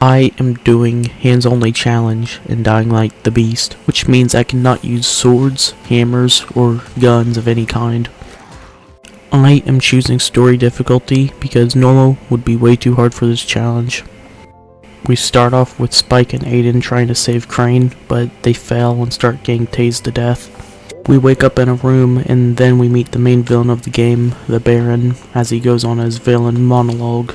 I am doing hands only challenge and dying like the beast, which means I cannot use swords, hammers, or guns of any kind. I am choosing story difficulty because normal would be way too hard for this challenge. We start off with Spike and Aiden trying to save Crane, but they fail and start getting tased to death. We wake up in a room and then we meet the main villain of the game, the Baron, as he goes on his villain monologue.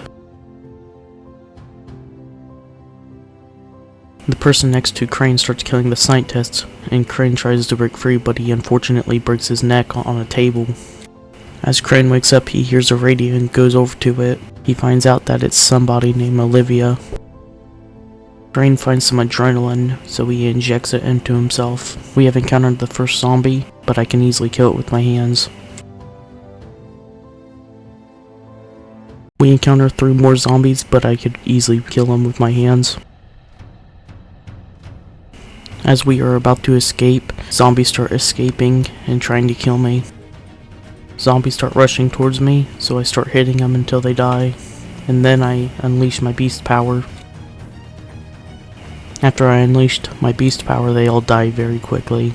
The person next to Crane starts killing the scientists, and Crane tries to break free, but he unfortunately breaks his neck on a table. As Crane wakes up, he hears a radio and goes over to it. He finds out that it's somebody named Olivia. Crane finds some adrenaline, so he injects it into himself. We have encountered the first zombie, but I can easily kill it with my hands. We encounter 3 more zombies, but I could easily kill them with my hands. As we are about to escape, zombies start escaping and trying to kill me. Zombies start rushing towards me, so I start hitting them until they die, and then I unleash my beast power. After I unleashed my beast power, they all die very quickly.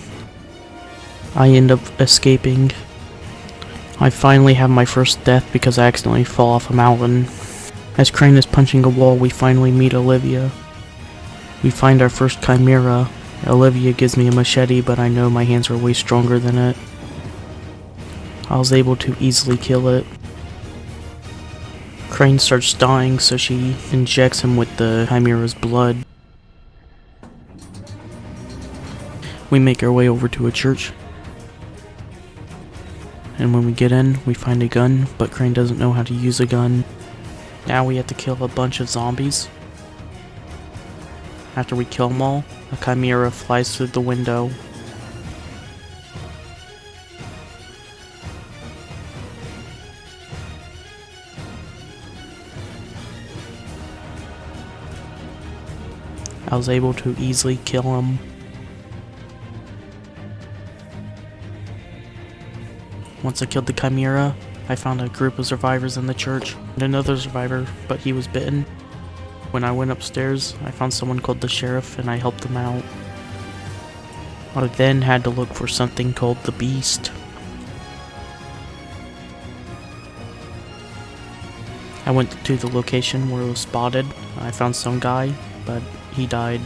I end up escaping. I finally have my first death because I accidentally fall off a mountain. As Crane is punching a wall, we finally meet Olivia. We find our first chimera. Olivia gives me a machete, but I know my hands are way stronger than it. I was able to easily kill it. Crane starts dying, so she injects him with the chimera's blood. We make our way over to a church. And when we get in, we find a gun, but Crane doesn't know how to use a gun. Now we have to kill a bunch of zombies. After we kill them all, a chimera flies through the window. I was able to easily kill him. Once I killed the chimera, I found a group of survivors in the church, and another survivor, but he was bitten. When I went upstairs, I found someone called the sheriff and I helped them out. I then had to look for something called the Beast. I went to the location where it was spotted. I found some guy, but he died.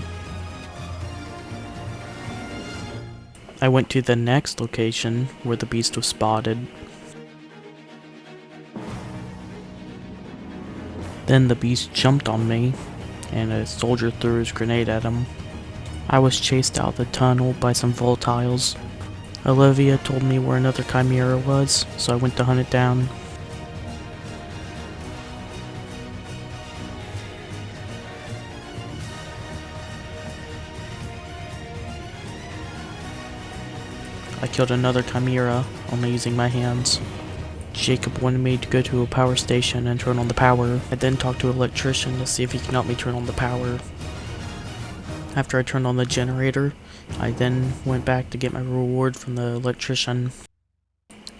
I went to the next location where the Beast was spotted. Then the Beast jumped on me, and a soldier threw his grenade at him. I was chased out the tunnel by some volatiles. Olivia told me where another chimera was, so I went to hunt it down. I killed another chimera, only using my hands. Jacob wanted me to go to a power station and turn on the power. I then talked to an electrician to see if he can help me turn on the power. After I turned on the generator, I then went back to get my reward from the electrician.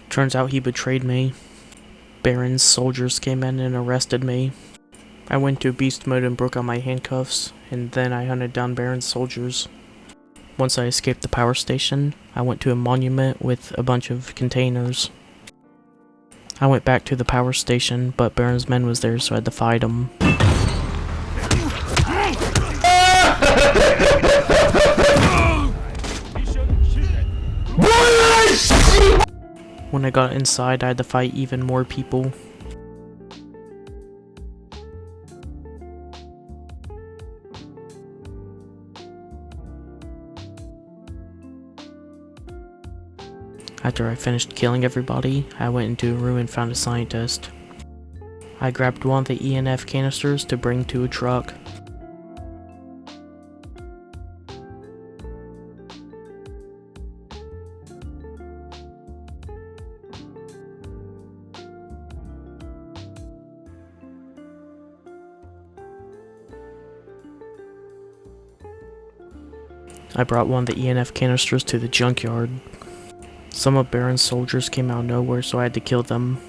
Turns out he betrayed me. Baron's soldiers came in and arrested me. I went to beast mode and broke out my handcuffs, and then I hunted down Baron's soldiers. Once I escaped the power station, I went to a monument with a bunch of containers. I went back to the power station, but Baron's men was there, so I had to fight him. When I got inside, I had to fight even more people. After I finished killing everybody, I went into a room and found a scientist. I grabbed one of the ENF canisters to bring to a truck. I brought one of the ENF canisters to the junkyard. Some of Baron's soldiers came out of nowhere, so I had to kill them.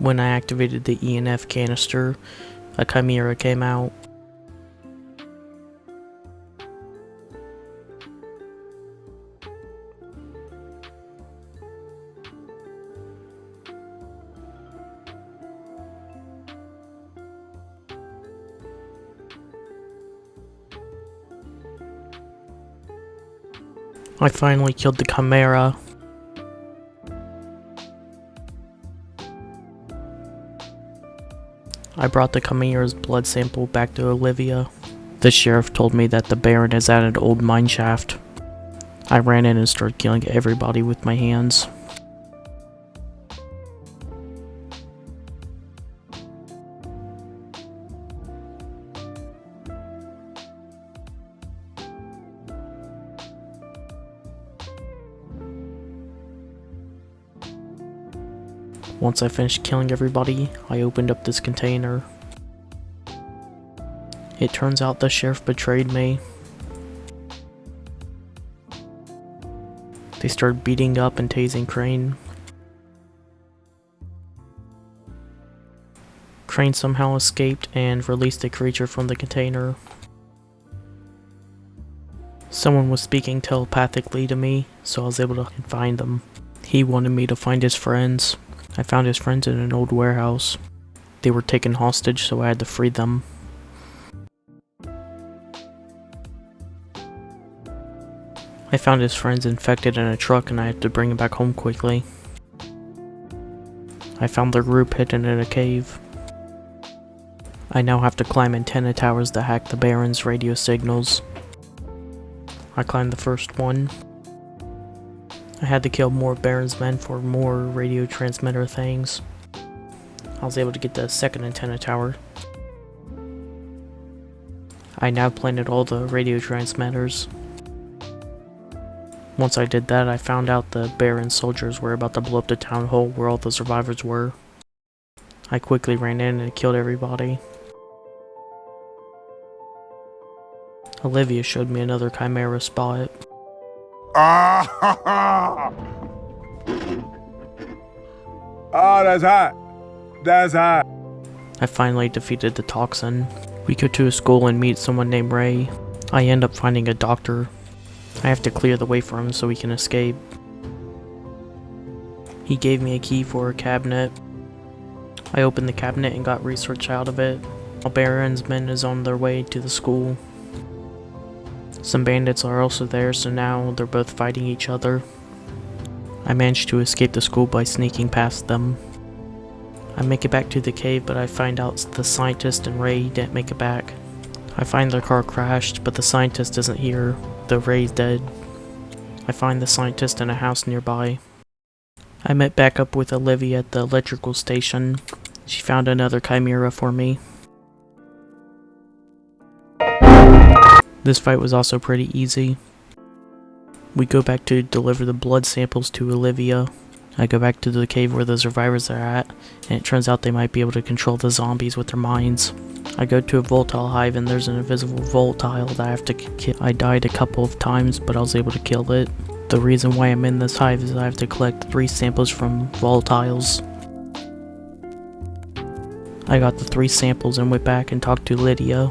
When I activated the ENF canister, a chimera came out. I finally killed the chimera. I brought the chimera's blood sample back to Olivia. The sheriff told me that the Baron is at an old mine shaft. I ran in and started killing everybody with my hands. Once I finished killing everybody, I opened up this container. It turns out the sheriff betrayed me. They started beating up and tasing Crane. Crane somehow escaped and released a creature from the container. Someone was speaking telepathically to me, so I was able to find them. He wanted me to find his friends. I found his friends in an old warehouse. They were taken hostage, so I had to free them. I found his friends infected in a truck and I had to bring them back home quickly. I found their group hidden in a cave. I now have to climb antenna towers to hack the Baron's radio signals. I climbed the first one. I had to kill more Baron's men for more radio transmitter things. I was able to get the second antenna tower. I now planted all the radio transmitters. Once I did that, I found out the Baron soldiers were about to blow up the town hall where all the survivors were. I quickly ran in and killed everybody. Olivia showed me another chimera spot. Oh, that's hot. That's hot. I finally defeated the toxin. We go to a school and meet someone named Ray. I end up finding a doctor. I have to clear the way for him so he can escape. He gave me a key for a cabinet. I opened the cabinet and got research out of it. A Baron's men is on their way to the school. Some bandits are also there, so now they're both fighting each other. I managed to escape the school by sneaking past them. I make it back to the cave, but I find out the scientist and Ray didn't make it back. I find their car crashed, but the scientist isn't here, though Ray's dead. I find the scientist in a house nearby. I met back up with Olivia at the electrical station. She found another chimera for me. This fight was also pretty easy. We go back to deliver the blood samples to Olivia. I go back to the cave where the survivors are at, and it turns out they might be able to control the zombies with their minds. I go to a volatile hive and there's an invisible volatile that I have to kill. I died a couple of times, but I was able to kill it. The reason why I'm in this hive is I have to collect 3 samples from volatiles. I got the 3 samples and went back and talked to Lydia.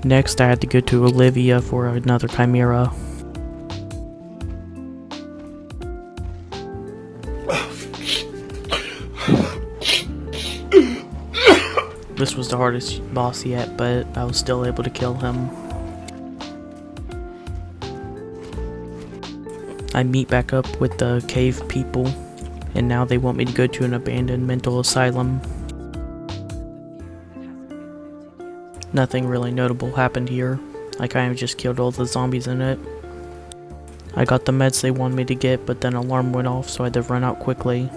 Next, I had to go to Olivia for another chimera. This was the hardest boss yet, but I was still able to kill him. I meet back up with the cave people, and now they want me to go to an abandoned mental asylum. Nothing really notable happened here. I kind of just killed all the zombies in it. I got the meds they wanted me to get, but then an alarm went off, so I had to run out quickly.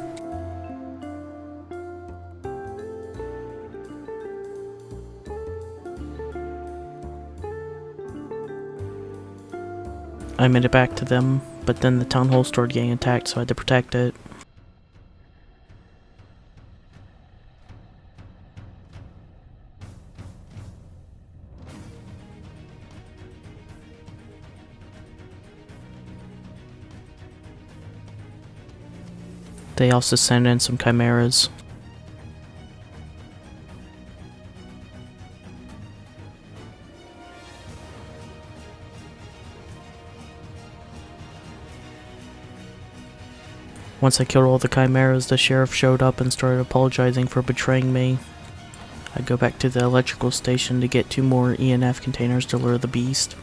I made it back to them, but then the town hall started getting attacked, so I had to protect it. They also sent in some chimeras. Once I killed all the chimeras, the sheriff showed up and started apologizing for betraying me. I go back to the electrical station to get 2 more ENF containers to lure the beast.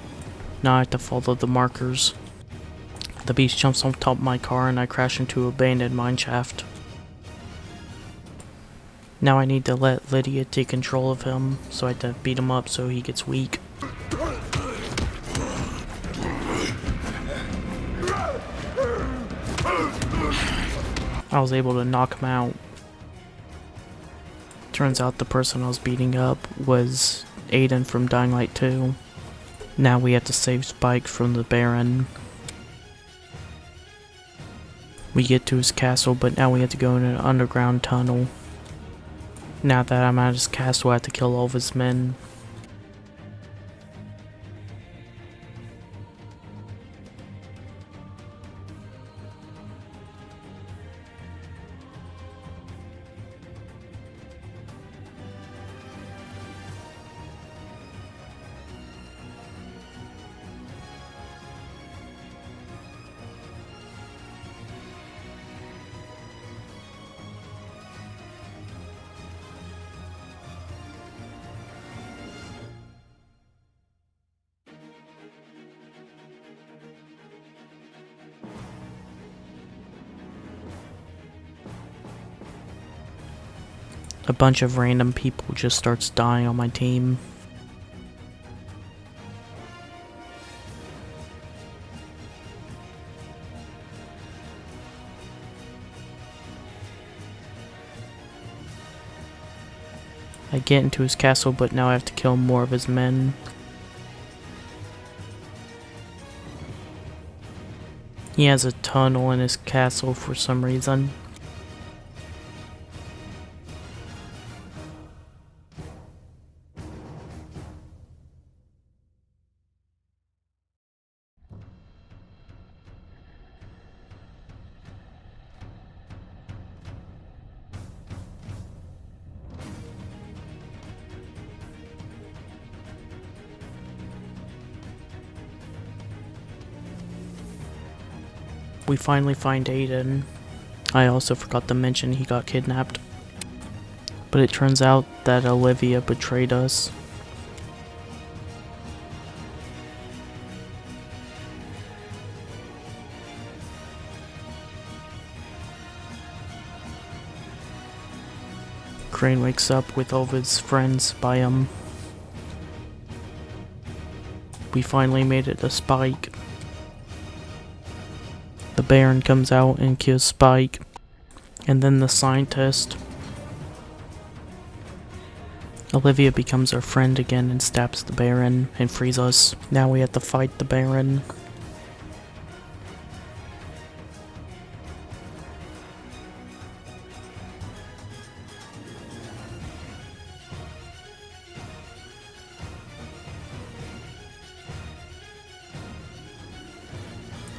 Now I have to follow the markers. The beast jumps on top of my car and I crash into an abandoned mineshaft. Now I need to let Lydia take control of him, so I have to beat him up so he gets weak. I was able to knock him out. Turns out the person I was beating up was Aiden from Dying Light 2. Now we have to save Spike from the Baron. We get to his castle, but now we have to go in an underground tunnel. Now that I'm at his castle, I have to kill all of his men. A bunch of random people just starts dying on my team. I get into his castle, but now I have to kill more of his men. He has a tunnel in his castle for some reason. We finally find Aiden. I also forgot to mention he got kidnapped. But it turns out that Olivia betrayed us. Crane wakes up with all of his friends by him. We finally made it to Spike. The Baron comes out and kills Spike, and then the scientist. Olivia becomes our friend again and stabs the Baron and frees us. Now we have to fight the Baron.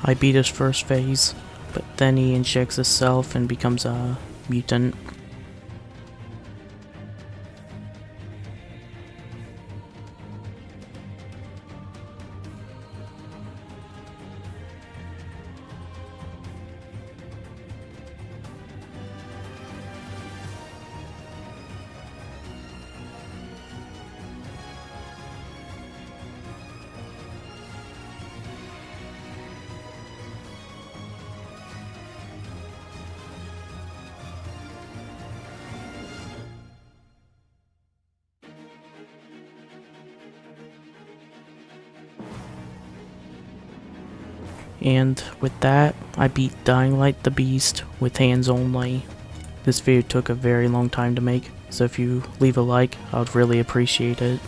I beat his first phase, but then he injects himself and becomes a mutant. And with that, I beat Dying Light the Beast with hands only. This video took a very long time to make, so if you leave a like, I would really appreciate it.